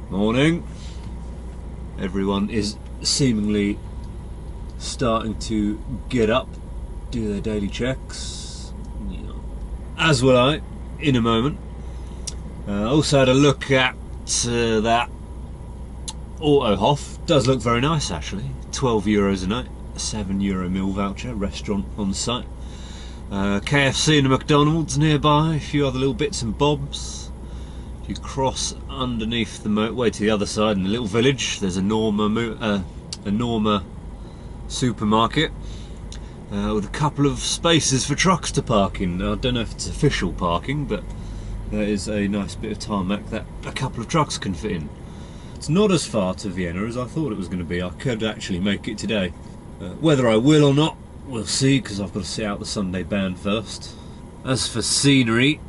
Morning. Everyone is seemingly starting to get up, do their daily checks, as will I in a moment. Also had a look at that Autohof. Does look very nice actually. €12 a night, a €7 meal voucher, restaurant on site. KFC and a McDonald's nearby, a few other little bits and bobs. If you cross underneath the motorway to the other side in the little village, there's a Norma supermarket with a couple of spaces for trucks to park in. Now, I don't know if it's official parking, but there is a nice bit of tarmac that a couple of trucks can fit in. It's not as far to Vienna as I thought it was going to be. I could actually make it today. Whether I will or not, we'll see, because I've got to see out the Sunday band first. As for scenery,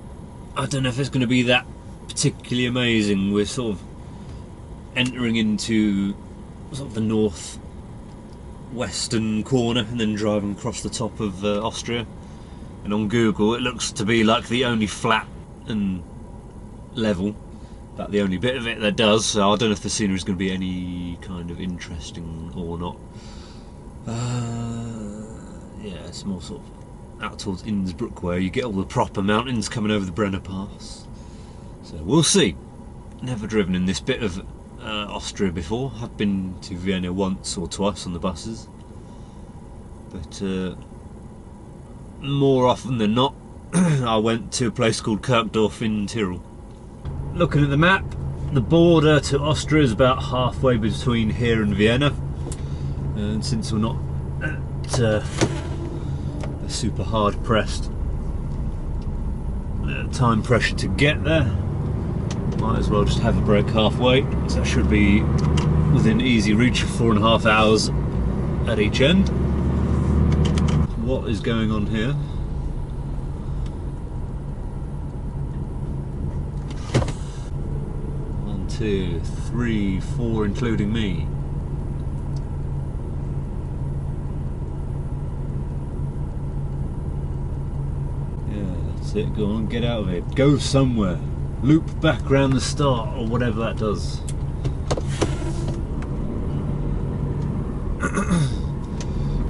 I don't know if it's going to be that particularly amazing. We're sort of entering into sort of the north-western corner and then driving across the top of Austria. And on Google it looks to be like the only flat and level, about the only bit of it that does, so I don't know if the scenery is going to be any kind of interesting or not. Yeah, it's more sort of out towards Innsbruck where you get all the proper mountains coming over the Brenner Pass. So we'll see. Never driven in this bit of Austria before. I've been to Vienna once or twice on the buses, but more often than not I went to a place called Kirchdorf in Tyrol. Looking at the map, the border to Austria is about halfway between here and Vienna, and since we're not super hard pressed time pressure to get there, might as well just have a break halfway, so that should be within easy reach of 4.5 hours at each end. What is going on here? One, two, three, four, including me. That's it, go on, get out of it. Go somewhere. Loop back round the start, or whatever that does.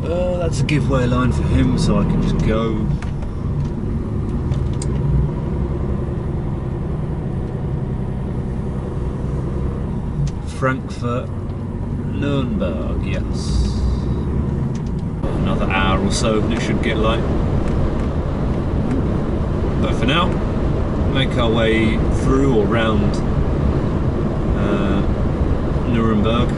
That's a giveaway line for him, so I can just go. Frankfurt, Nuremberg, yes. Another hour or so and it should get light. But for now, make our way through or round Nuremberg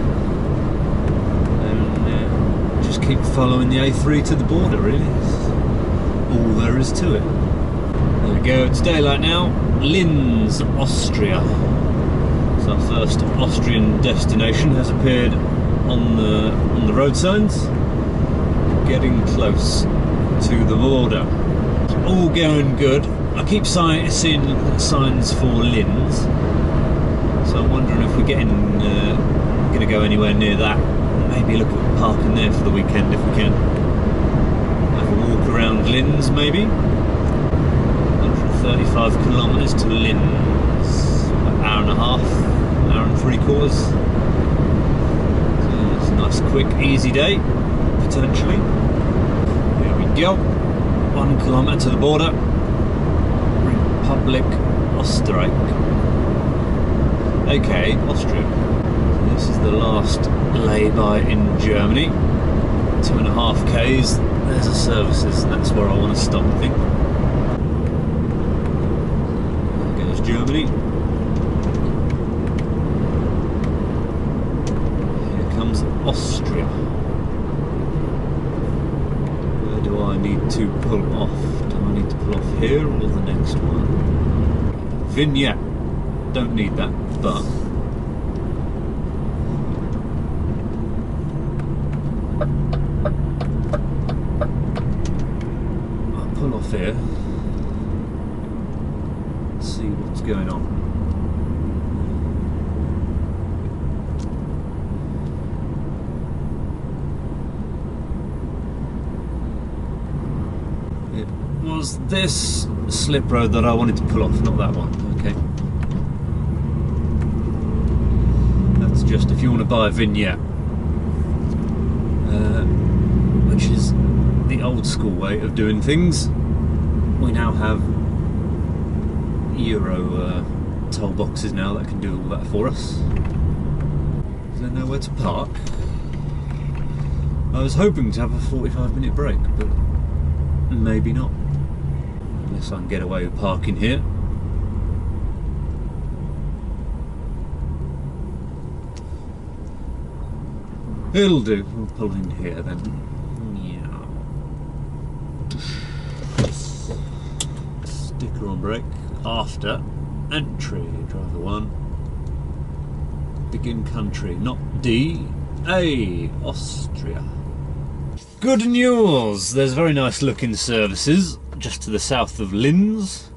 and just keep following the A3 to the border, really. That's all there is to it. There we go, it's daylight now. Linz, Austria. So our first Austrian destination has appeared on the road signs. Getting close to the border. All going good. I keep seeing signs for Linz, so I'm wondering if we're going to go anywhere near that. Maybe look at parking there for the weekend if we can. Have a walk around Linz, maybe. 135 kilometres to Linz. About hour and a half, hour and 3/4. So it's a nice, quick, easy day, potentially. There we go. 1 kilometre to the border. Republic Österreich, aka Austria. So this is the last lay-by in Germany. 2.5 k's. There's the services, and that's where I want to stop, I think. There goes Germany. Here comes Austria. Where do I need to pull off? Do I need to pull off here or the next one? Vignette. Don't need that, but I'll pull off here. See what's going on. It was this slip road that I wanted to pull off, not that one. Okay. if you want to buy a vignette, which is the old school way of doing things. We now have Euro toll boxes now that can do all that for us. Is there nowhere to park? I was hoping to have a 45-minute break, but maybe not. Unless I can get away with parking here. It'll do. We'll pull in here then. Yeah. Sticker on brake. After entry. Driver 1. Begin country. Not D. A. Austria. Good news! There's very nice looking services just to the south of Linz.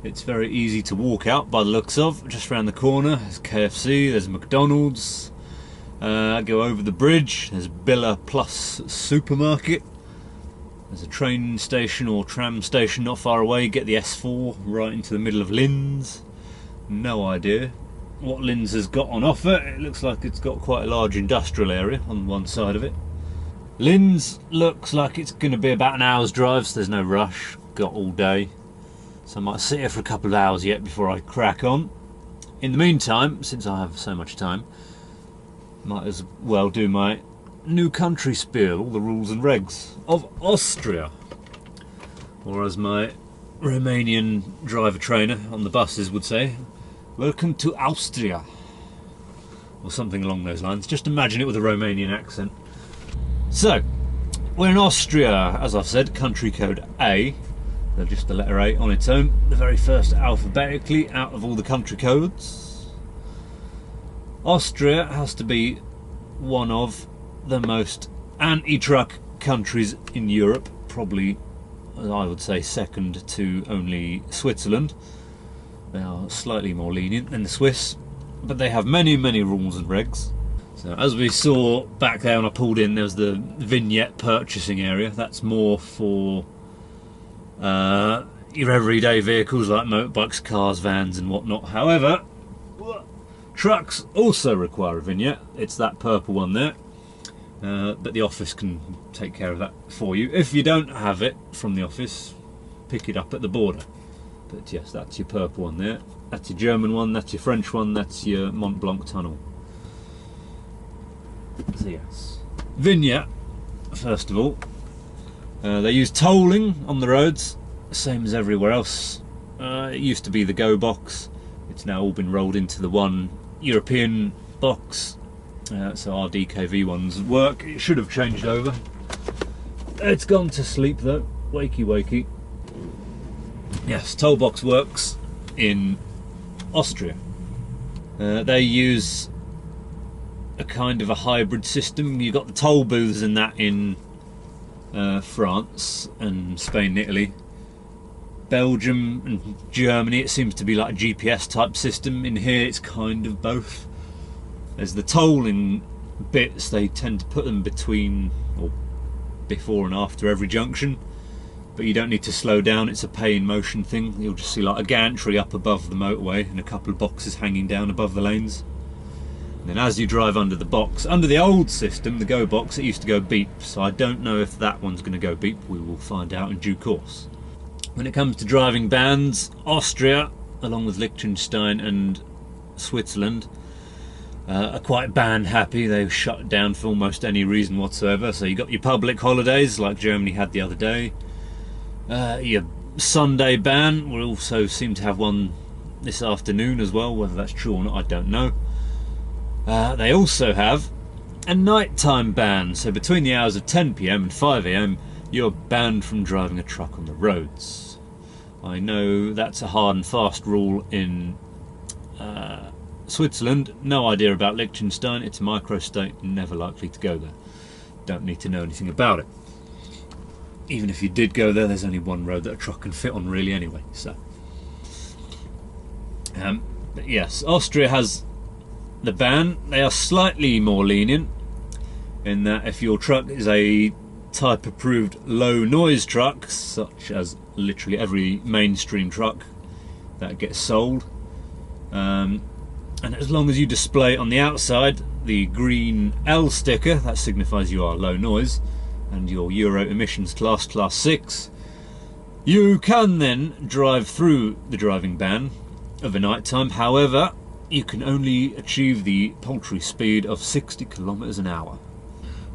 It's very easy to walk out by the looks of. Just round the corner there's KFC, there's McDonald's. Go over the bridge, there's Billa Plus supermarket. There's a train station or tram station not far away. Get the S4 right into the middle of Linz. No idea what Linz has got on offer. It looks like it's got quite a large industrial area on one side of it. Linz looks like it's going to be about an hour's drive, so there's no rush. Got all day, so I might sit here for a couple of hours yet before I crack on. In the meantime, since I have so much time, might as well do my new country spiel, all the rules and regs of Austria. Or as my Romanian driver trainer on the buses would say, welcome to Austria. Or something along those lines. Just imagine it with a Romanian accent. So, we're in Austria, as I've said, country code A. They're just the letter A on its own. The very first alphabetically out of all the country codes. Austria has to be one of the most anti-truck countries in Europe, probably, I would say, second to only Switzerland. They are slightly more lenient than the Swiss, but they have many, many rules and regs. So as we saw back there when I pulled in, there was the vignette purchasing area. That's more for your everyday vehicles like motorbikes, cars, vans and whatnot. However, trucks also require a vignette. It's that purple one there, but the office can take care of that for you. If you don't have it from the office, pick it up at the border. But yes, that's your purple one there. That's your German one, that's your French one, that's your Mont Blanc tunnel. So yes, vignette, first of all. They use tolling on the roads, same as everywhere else. It used to be the Go box. It's now all been rolled into the one European box, so our DKV ones work. It should have changed over. It's gone to sleep though. Wakey wakey. Yes, toll box works in Austria. They use a kind of a hybrid system. You've got the toll booths and that in France and Spain and Italy. Belgium and Germany, it seems to be like a GPS type system. In here it's kind of both. There's the tolling bits, they tend to put them between or before and after every junction, but you don't need to slow down, it's a pay in motion thing. You'll just see like a gantry up above the motorway and a couple of boxes hanging down above the lanes. And then as you drive under the box, under the old system, the Go box, it used to go beep, so I don't know if that one's going to go beep. We will find out in due course. When it comes to driving bans, Austria, along with Liechtenstein and Switzerland, are quite ban happy. They've shut down for almost any reason whatsoever. So you got your public holidays like Germany had the other day. Your Sunday ban, we also seem to have one this afternoon as well. Whether that's true or not, I don't know. They also have a nighttime ban. So between the hours of 10 PM and 5 AM, you're banned from driving a truck on the roads. I know that's a hard and fast rule in Switzerland. No idea about Liechtenstein. It's a microstate, never likely to go there. Don't need to know anything about it. Even if you did go there, there's only one road that a truck can fit on really anyway. So, but yes, Austria has the ban. They are slightly more lenient in that if your truck is a type approved low noise truck, such as literally every mainstream truck that gets sold, And as long as you display on the outside the green L sticker, that signifies you are low noise, and your Euro emissions class 6, you can then drive through the driving ban of a night time. However, you can only achieve the paltry speed of 60 kilometers an hour,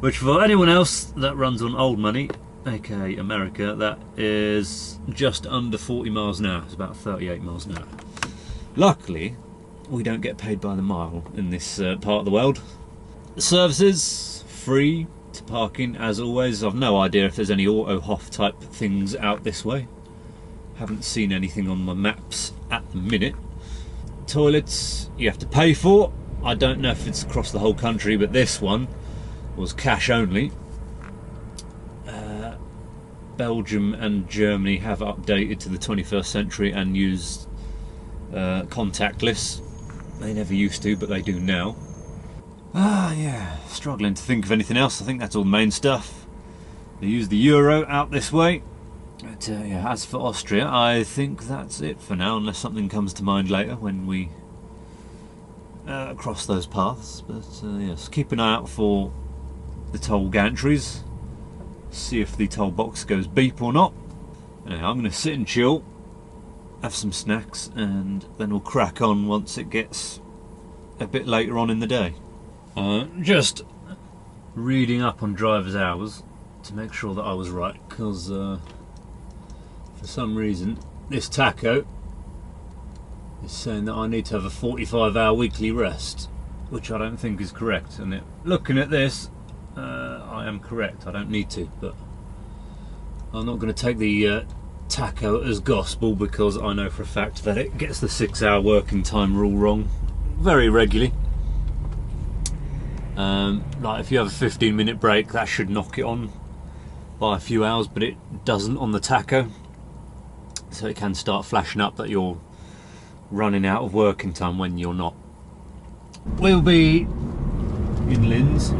which for anyone else that runs on old money, aka America, that is just under 40 miles an hour. It's about 38 miles an hour. Luckily, we don't get paid by the mile in this part of the world. The services free to parking as always. I've no idea if there's any auto-hof type things out this way. Haven't seen anything on my maps at the minute. Toilets you have to pay for. I don't know if it's across the whole country, but this one was cash only. Belgium and Germany have updated to the 21st century and used contactless. They never used to, but they do now. Yeah, struggling to think of anything else. I think that's all the main stuff. They use the Euro out this way. But yeah, as for Austria, I think that's it for now, unless something comes to mind later when we cross those paths. But yes, keep an eye out for the toll gantries. See if the toll box goes beep or not. Anyway, I'm going to sit and chill, have some snacks, and then we'll crack on once it gets a bit later on in the day. Just reading up on driver's hours to make sure that I was right, because for some reason this tacho is saying that I need to have a 45-hour weekly rest, which I don't think is correct. And looking at this, I am correct. I don't need to, but I'm not going to take the tacho as gospel, because I know for a fact that it gets the 6-hour working time rule wrong very regularly. Like if you have a 15-minute break, that should knock it on by a few hours, but it doesn't on the tacho, so it can start flashing up that you're running out of working time when you're not. We'll be in Linz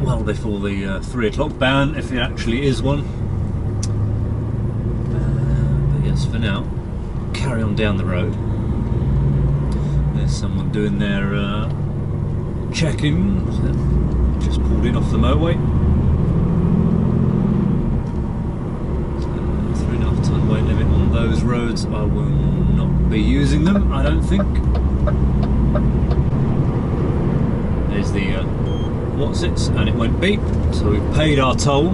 well before the 3 o'clock ban, if it actually is one. But yes, for now, carry on down the road. There's someone doing their check-in. Just pulled in off the motorway. 3.5 ton weight limit on those roads. I will not be using them, I don't think. There's the what's-its, and it went beep, so we've paid our toll.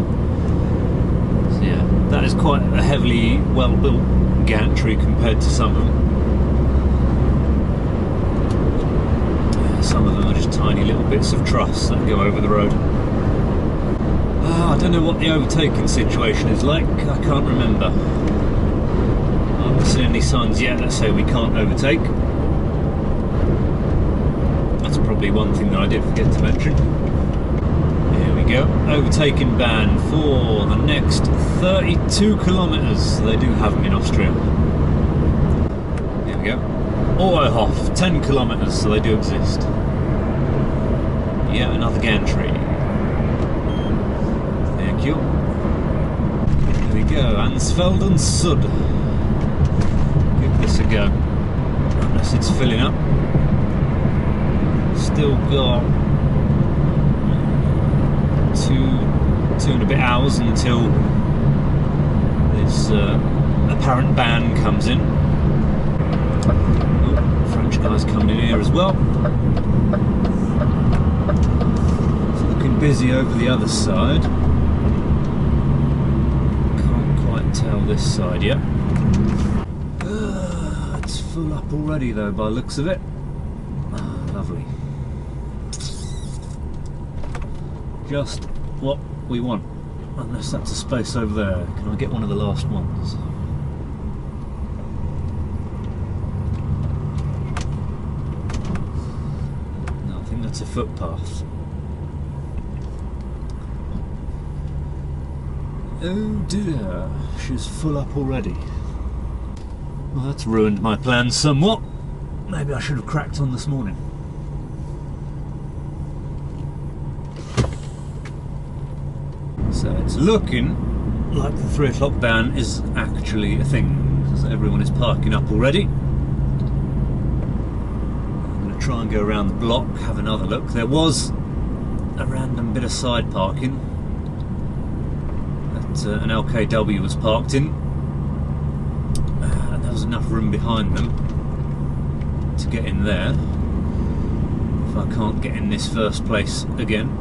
So yeah, that is quite a heavily well-built gantry compared to some of them. Some of them are just tiny little bits of truss that go over the road. I don't know what the overtaking situation is like. I can't remember. I haven't seen any signs yet that say we can't overtake. That's probably one thing that I did forget to mention. Here we go. Overtaking ban for the next 32 kilometres. They do have them in Austria. Here we go. Auto-hof, 10 kilometres, so they do exist. Yeah, another gantry. Thank you. There we go, Ansfeld and Sud. Give this a go. Unless it's filling up. Still got two and a bit hours until this apparent ban comes in. French guys coming in here as well. It's looking busy over the other side. Can't quite tell this side yet. It's full up already though by the looks of it. Lovely. Just what we want. Unless that's a space over there. Can I get one of the last ones? It's a footpath. Oh dear, she's full up already. Well, that's ruined my plans somewhat. Maybe I should have cracked on this morning. So it's looking like the 3 o'clock ban is actually a thing, because everyone is parking up already. try and go around the block, have another look. There was a random bit of side parking that an LKW was parked in, and there was enough room behind them to get in there if I can't get in this first place again.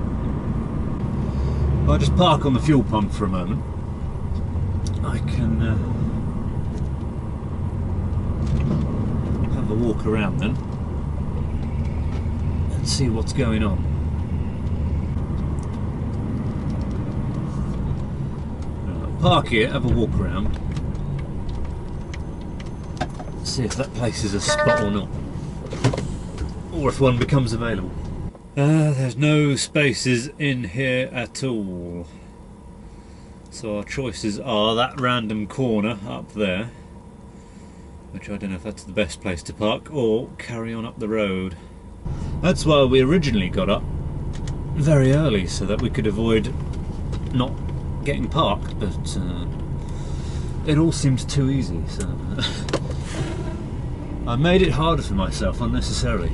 If I just park on the fuel pump for a moment, I can have a walk around then and see what's going on. Park here, have a walk around, see if that place is a spot or not, or if one becomes available. There's no spaces in here at all, so our choices are that random corner up there, which I don't know if that's the best place to park, or carry on up the road. That's why we originally got up very early, so that we could avoid not getting parked, but it all seems too easy, so I made it harder for myself unnecessarily.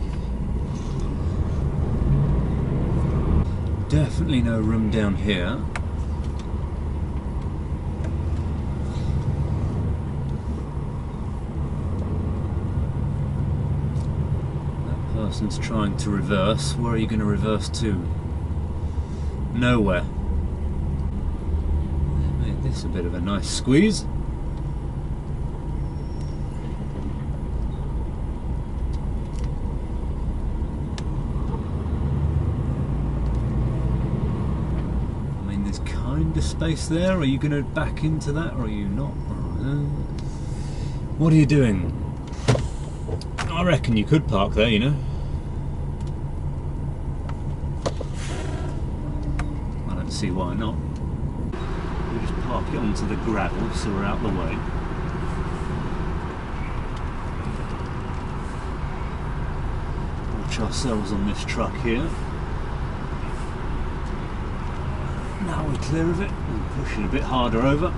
Definitely no room down here. That person's trying to reverse. Where are you going to reverse to? Nowhere. This is a bit of a nice squeeze. I mean, there's kind of space there. Are you going to back into that, or are you not? What are you doing? I reckon you could park there, you know. I don't see why not. We just park it onto the gravel so we're out the way. Watch ourselves on this truck here. Now we're clear of it and push it a bit harder over.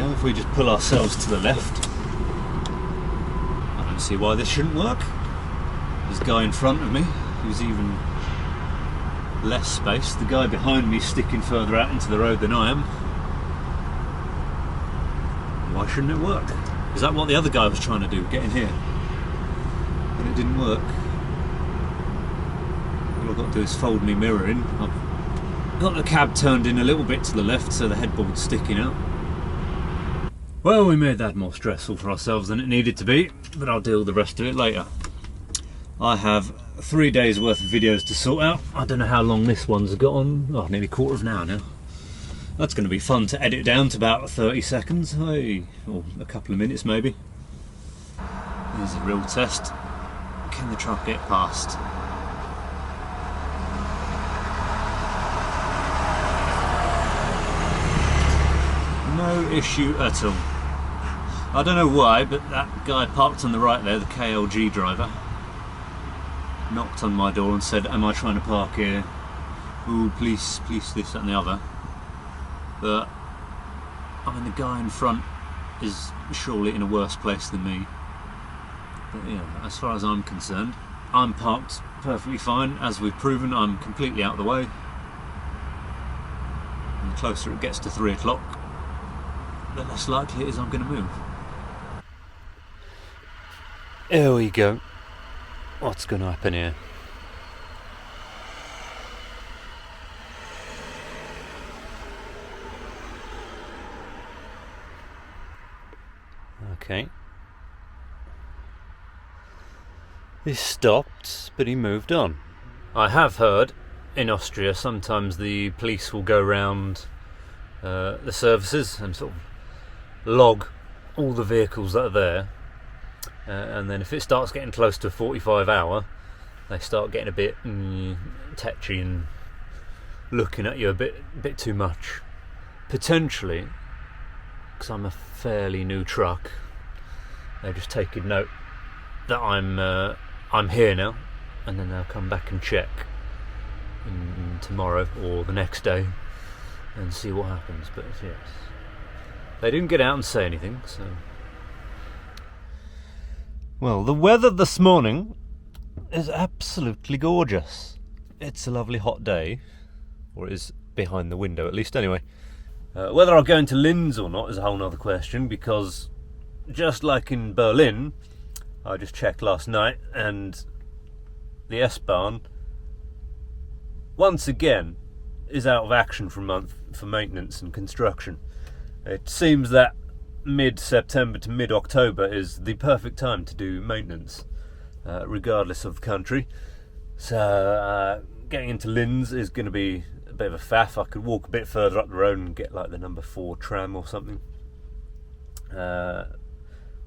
If we just pull ourselves to the left, I don't see why this shouldn't work. There's a guy in front of me who's even less space. The guy behind me is sticking further out into the road than I am. Why shouldn't it work? Is that what the other guy was trying to do, get in here? But it didn't work. All I've got to do is fold my mirror in. I've got the cab turned in a little bit to the left so the headboard's sticking out. Well, we made that more stressful for ourselves than it needed to be, but I'll deal with the rest of it later. I have 3 days worth of videos to sort out. I don't know how long this one's got on. Oh, nearly a quarter of an hour now. That's going to be fun to edit down to about 30 seconds, hey, or a couple of minutes maybe. Here's a real test. Can the truck get past? No issue at all. I don't know why, but that guy parked on the right there, the KLG driver, knocked on my door and said, "Am I trying to park here? Oh, please, please, this, that and the other." But, I mean, the guy in front is surely in a worse place than me. But yeah, as far as I'm concerned, I'm parked perfectly fine. As we've proven, I'm completely out of the way. And the closer it gets to 3 o'clock, the less likely it is I'm going to move. Here we go. What's going to happen here? Okay. He stopped, but he moved on. I have heard in Austria sometimes the police will go round the services and sort of log all the vehicles that are there, and then if it starts getting close to a 45 hour, they start getting a bit tetchy and looking at you a bit too much. Potentially, because I'm a fairly new truck, They're just taking note that I'm here now, and then they'll come back and check tomorrow or the next day and see what happens. But yes, they didn't get out and say anything, so. Well, the weather this morning is absolutely gorgeous. It's a lovely hot day, or it is behind the window at least anyway. Whether I'll go into Linz or not is a whole nother question, because just like in Berlin, I just checked last night, and the S-Bahn once again is out of action for a month for maintenance and construction. It seems that mid-September to mid-October is the perfect time to do maintenance, regardless of the country. So getting into Linz is going to be a bit of a faff. I could walk a bit further up the road and get like the number 4 tram or something.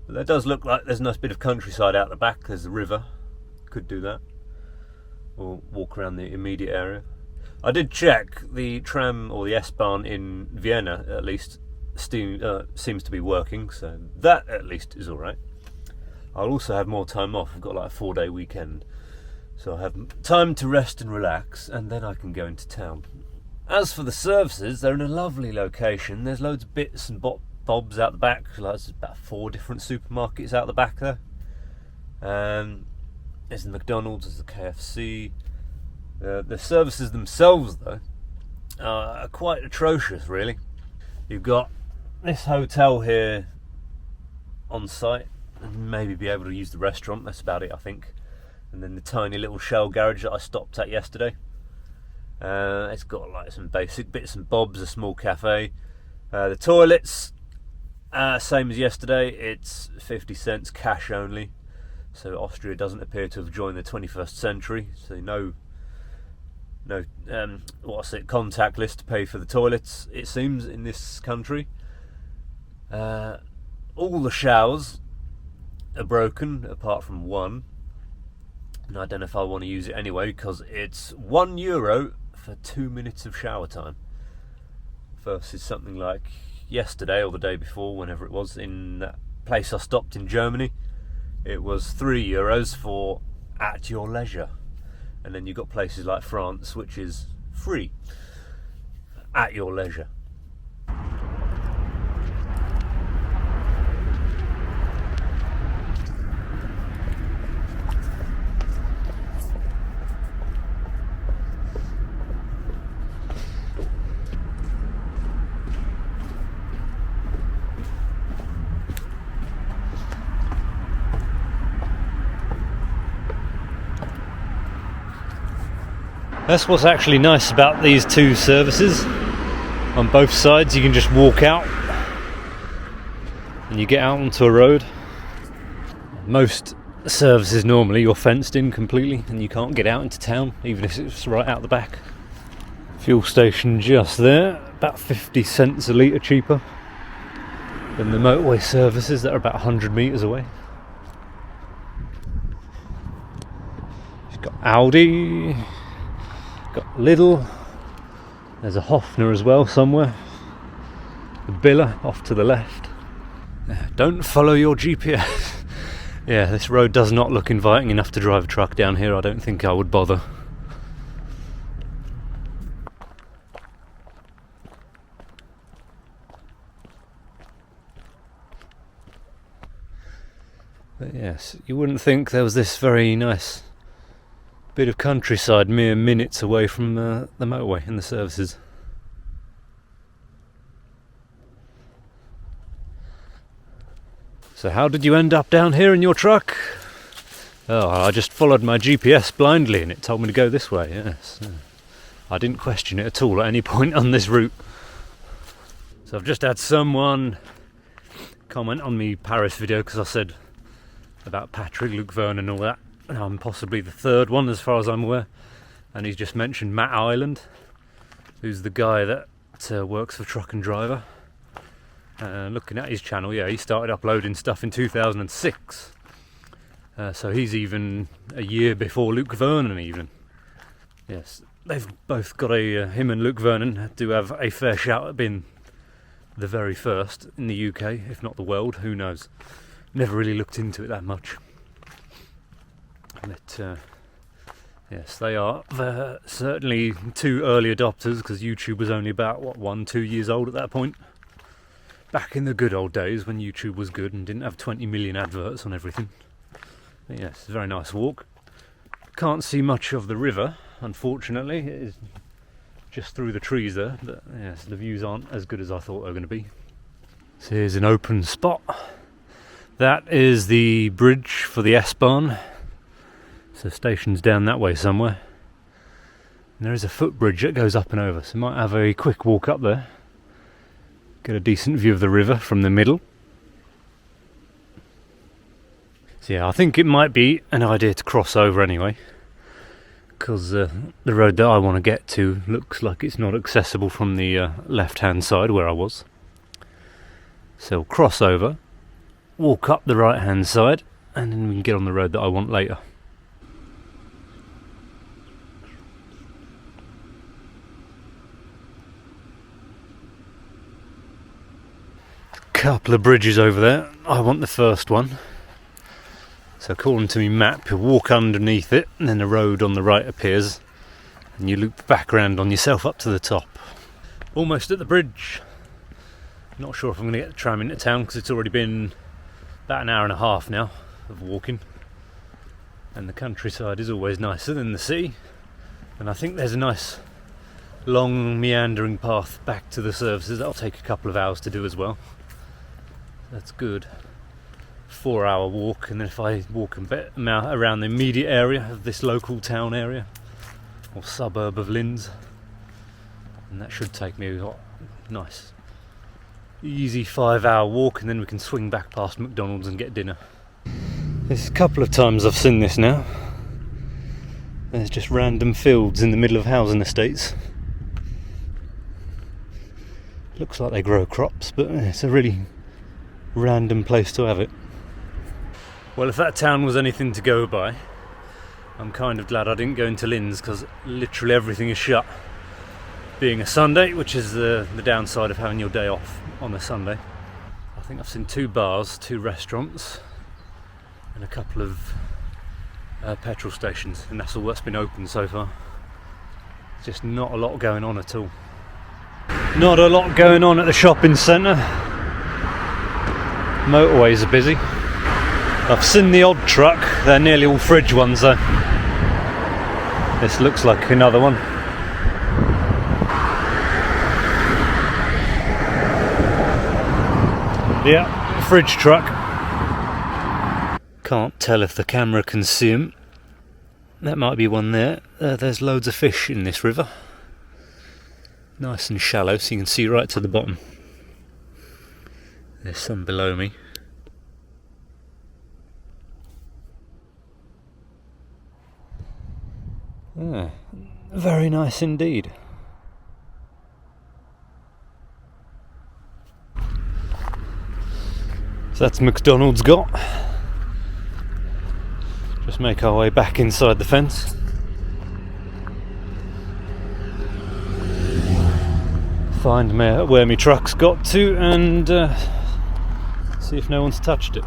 But there does look like there's a nice bit of countryside out the back. There's the river. Could do that. Or walk around the immediate area. I did check the tram, or the S-Bahn in Vienna at least, seems to be working, so that at least is alright. I'll also have more time off. I've got like a 4-day weekend, so I have time to rest and relax, and then I can go into town. As for the services, they're in a lovely location. There's loads of bits and bobs out the back. Like, there's about 4 different supermarkets out the back there. There's the McDonald's, there's the KFC. The services themselves, though, are quite atrocious, really. You've got this hotel here on site, and maybe be able to use the restaurant. That's about it, I think. And then the tiny little shell garage that I stopped at yesterday. It's got like some basic bits and bobs, a small cafe. The toilets, same as yesterday. It's 50 cents cash only. So Austria doesn't appear to have joined the 21st century. So no contactless to pay for the toilets, it seems, in this country. All the showers are broken apart from one, and I don't know if I want to use it anyway, because it's €1 for 2 minutes of shower time versus something like yesterday or the day before, whenever it was, in that place I stopped in Germany. It was €3 for at your leisure. And then you've got places like France, which is free, at your leisure. That's what's actually nice about these two services. On both sides you can just walk out and you get out onto a road. Most services normally you're fenced in completely and you can't get out into town, even if it's right out the back. Fuel station just there, about 50 cents a litre cheaper than the motorway services that are about 100 metres away. You've got Audi, got Lidl, there's a Hofner as well somewhere, the Billa off to the left. Don't follow your GPS. Yeah, this road does not look inviting enough to drive a truck down here. I don't think I would bother. But yes, you wouldn't think there was this very nice bit of countryside mere minutes away from the motorway and the services. So how did you end up down here in your truck? Oh, I just followed my GPS blindly and it told me to go this way, yes. I didn't question it at all at any point on this route. So I've just had someone comment on me Paris video because I said about Patrick, Luke Vernon and all that. I'm possibly the third one as far as I'm aware, and he's just mentioned Matt Ireland, who's the guy that works for Truck and Driver. Looking at his channel, yeah, he started uploading stuff in 2006, so he's even a year before Luke Vernon even. Yes, they've both got him and Luke Vernon do have a fair shout at being the very first in the UK, if not the world, who knows. never really looked into it that much. But yes, they are certainly 2 early adopters, because YouTube was only about, 1-2 years old at that point. Back in the good old days when YouTube was good and didn't have 20 million adverts on everything. But yes, it's a very nice walk. Can't see much of the river, unfortunately. It is just through the trees there, but yes, the views aren't as good as I thought they were going to be. So here's an open spot. That is the bridge for the S-Bahn. So the station's down that way somewhere. And there is a footbridge that goes up and over, so might have a quick walk up there. Get a decent view of the river from the middle. So yeah, I think it might be an idea to cross over anyway, because the road that I want to get to looks like it's not accessible from the left-hand side where I was. So cross over, walk up the right-hand side, and then we can get on the road that I want later. Couple of bridges over there. I want the first one. So according to my map, you walk underneath it, and then the road on the right appears, and you loop back around on yourself up to the top. Almost at the bridge. Not sure if I'm going to get the tram into town, because it's already been about an hour and a half now of walking. And the countryside is always nicer than the city. And I think there's a nice long meandering path back to the services that'll take a couple of hours to do as well. That's good. 4-hour walk, and then if I walk a bit around the immediate area of this local town area or suburb of Linz, and that should take me a nice easy 5-hour walk, and then we can swing back past McDonald's and get dinner. There's a couple of times I've seen this now. There's just random fields in the middle of housing estates. Looks like they grow crops, but it's a really random place to have it. Well, if that town was anything to go by, I'm kind of glad I didn't go into Linz, because literally everything is shut. Being a Sunday, which is the downside of having your day off on a Sunday. I think I've seen 2 bars, 2 restaurants, and a couple of petrol stations, and that's all that's been open so far. Just not a lot going on at all. Not a lot going on at the shopping centre. Motorways are busy. I've seen the odd truck. They're nearly all fridge ones though. This looks like another one. Yeah, fridge truck. Can't tell if the camera can see him. That might be one there. There's loads of fish in this river. Nice and shallow, so you can see right to the bottom. There's some below me. Yeah, very nice indeed. So that's McDonald's got. Just make our way back inside the fence. Find where my truck's got to, and see if no one's touched it.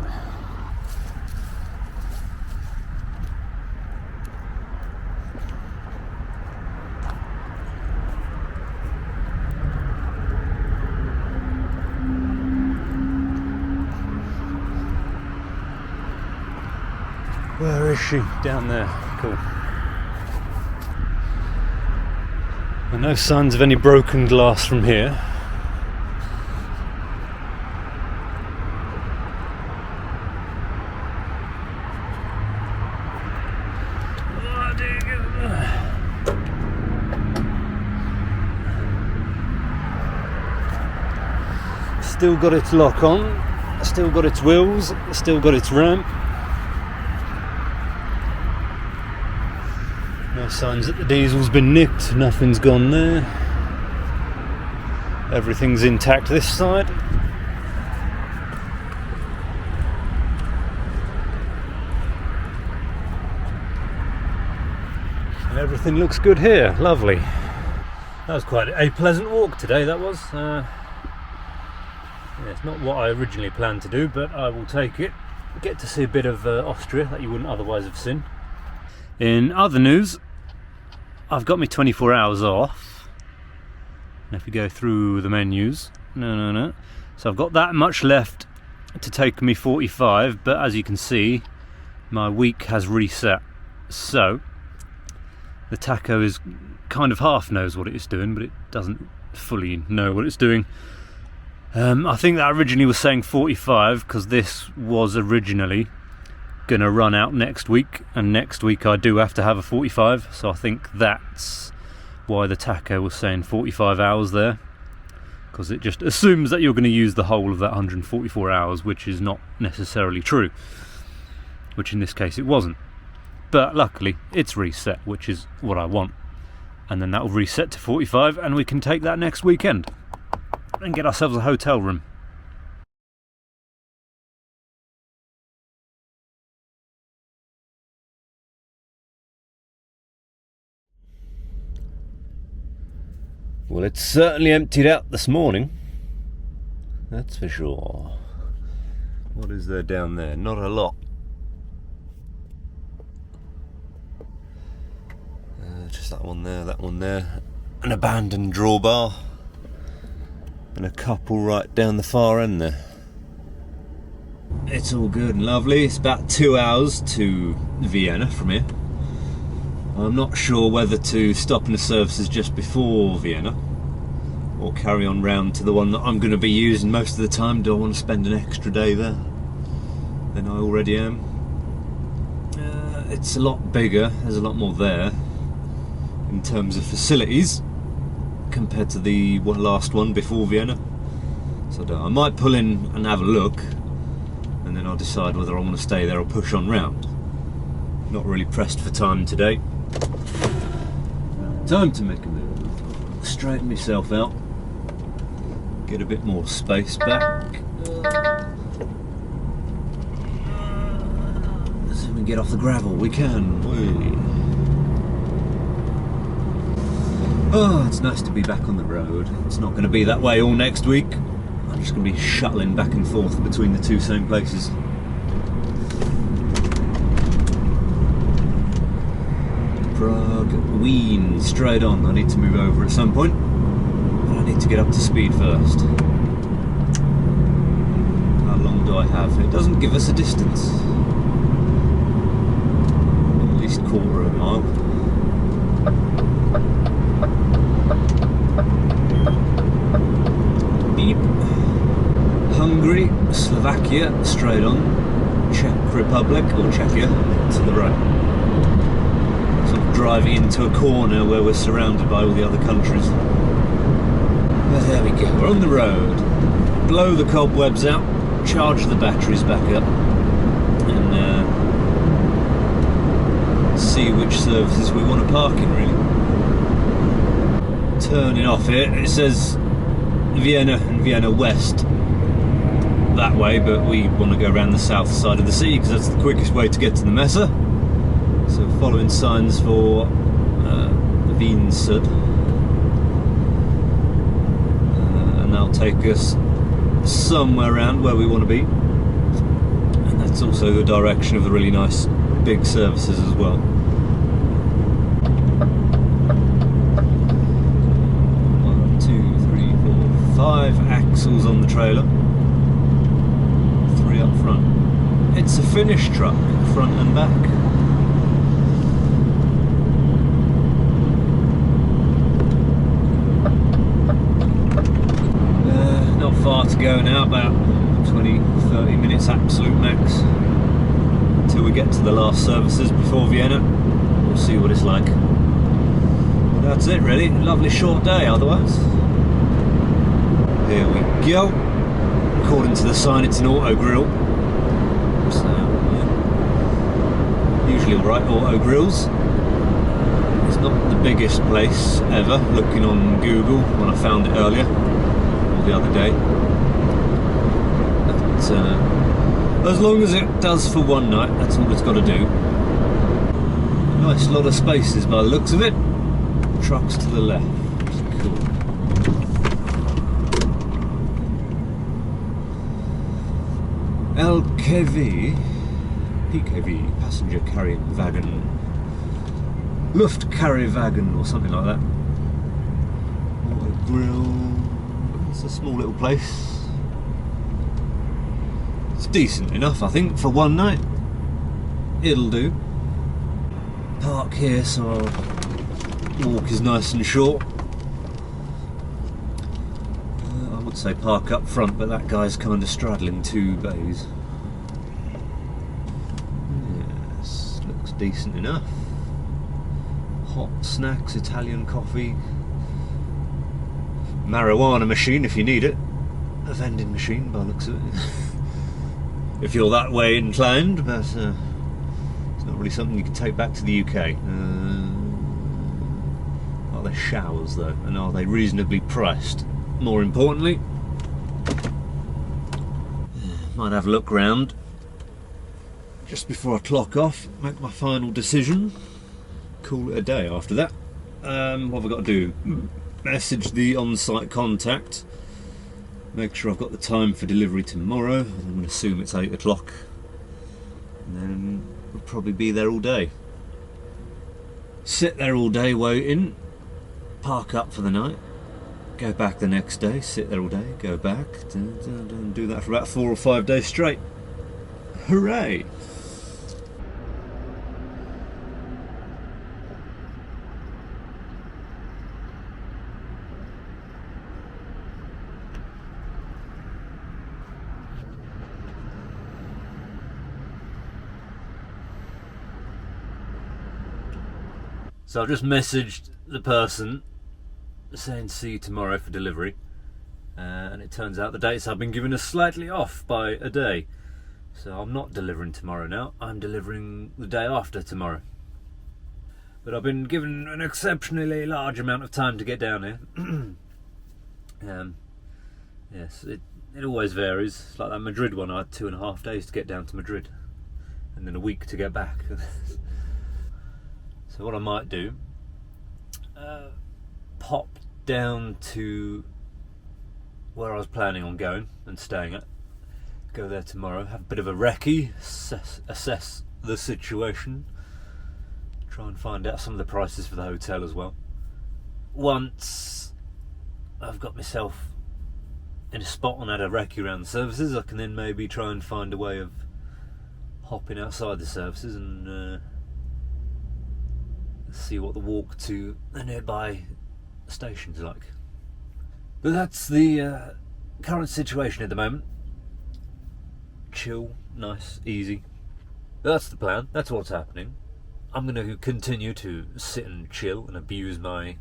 Where is she? Down there. Cool. And no signs of any broken glass from here. Still got its lock on, still got its wheels, still got its ramp. No signs that the diesel's been nicked, nothing's gone there. Everything's intact this side. And everything looks good here, lovely. That was quite a pleasant walk today, that was. Yeah, it's not what I originally planned to do, but I will take it. get to see a bit of Austria that you wouldn't otherwise have seen. In other news, I've got me 24 hours off. And if we go through the menus, no. So I've got that much left to take me 45, but as you can see, my week has reset. So the tacho is kind of half knows what it's doing, but it doesn't fully know what it's doing. I think that originally was saying 45 because this was originally going to run out next week, and next week I do have to have a 45, so I think that's why the tacho was saying 45 hours there, because it just assumes that you're going to use the whole of that 144 hours, which is not necessarily true, which in this case it wasn't. But luckily it's reset, which is what I want, and then that will reset to 45 and we can take that next weekend and get ourselves a hotel room. Well, it's certainly emptied out this morning, that's for sure. What is there down there? Not a lot. Just that one there, an abandoned drawbar, and a couple right down the far end there. It's all good and lovely. It's about 2 hours to Vienna from here. I'm not sure whether to stop in the services just before Vienna or carry on round to the one that I'm going to be using most of the time. Do I want to spend an extra day there than I already am? It's a lot bigger, there's a lot more there in terms of facilities compared to the last one before Vienna. So I might pull in and have a look, and then I'll decide whether I want to stay there or push on round. Not really pressed for time today. Time to make a move. Straighten myself out. Get a bit more space back. So we can get off the gravel. We can. Whee. Oh, it's nice to be back on the road. It's not going to be that way all next week. I'm just going to be shuttling back and forth between the two same places. Prague, Wien, straight on. I need to move over at some point, but I need to get up to speed first. How long do I have? It doesn't give us a distance. At least quarter of a mile. Beep. Hungary, Slovakia, straight on. Czech Republic, or Czechia, to the right. Driving into a corner where we're surrounded by all the other countries. But there we go, we're on the road. Blow the cobwebs out, charge the batteries back up, and see which services we want to park in, really. Turning off here, it says Vienna and Vienna West that way, but we want to go around the south side of the city because that's the quickest way to get to the Messe. So following signs for Linz, and they'll take us somewhere around where we want to be, and that's also the direction of the really nice big services as well. One, two, three, four, 5 axles on the trailer, 3 up front. It's a Finnish truck, front and back. Far to go now, about 20-30 minutes absolute max until we get to the last services before Vienna. We'll see what it's like. That's it really, lovely short day otherwise. Here we go. According to the sign it's an auto grill, so yeah. Usually alright, auto grills. It's not the biggest place ever, looking on Google when I found it earlier, the other day, but as long as it does for one night, that's all it's got to do. Nice lot of spaces by the looks of it. Trucks to the left. Cool. LKW, PKW, passenger carrying wagon, Luftkarriwagen or something like that. Water grill. It's a small little place. It's decent enough, I think, for one night. It'll do. Park here so our walk is nice and short. I would say park up front, but that guy's kind of straddling two bays. Yes, looks decent enough. Hot snacks, Italian coffee, marijuana machine if you need it, a vending machine by the looks of it. If you're that way inclined, but it's not really something you can take back to the UK. Are there showers though, and are they reasonably priced? More importantly, might have a look round just before I clock off, make my final decision. Call it a day after that. What have I got to do? Message the on-site contact, make sure I've got the time for delivery tomorrow. I'm going to assume it's 8 o'clock, and then we'll probably be there all day. Sit there all day waiting, park up for the night, go back the next day, sit there all day, go back, do that for about 4 or 5 days straight. Hooray! So I've just messaged the person saying see you tomorrow for delivery, and it turns out the dates I've been given are slightly off by a day. So I'm not delivering tomorrow now, I'm delivering the day after tomorrow. But I've been given an exceptionally large amount of time to get down here. Yes, it always varies. It's like that Madrid one, I had 2.5 days to get down to Madrid, and then a week to get back. So what I might do, pop down to where I was planning on going and staying at, go there tomorrow, have a bit of a recce, assess the situation, try and find out some of the prices for the hotel as well. Once I've got myself in a spot and had a recce around the services, I can then maybe try and find a way of hopping outside the services and see what the walk to the nearby station's like. But that's the current situation at the moment. Chill, nice, easy. That's the plan, that's what's happening. I'm going to continue to sit and chill and abuse my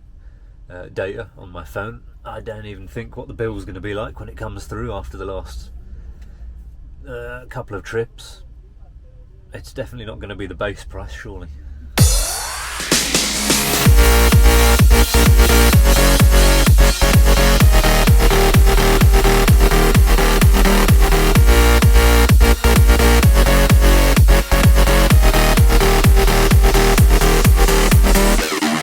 data on my phone. I don't even think what the bill's going to be like when it comes through after the last couple of trips. It's definitely not going to be the base price, surely.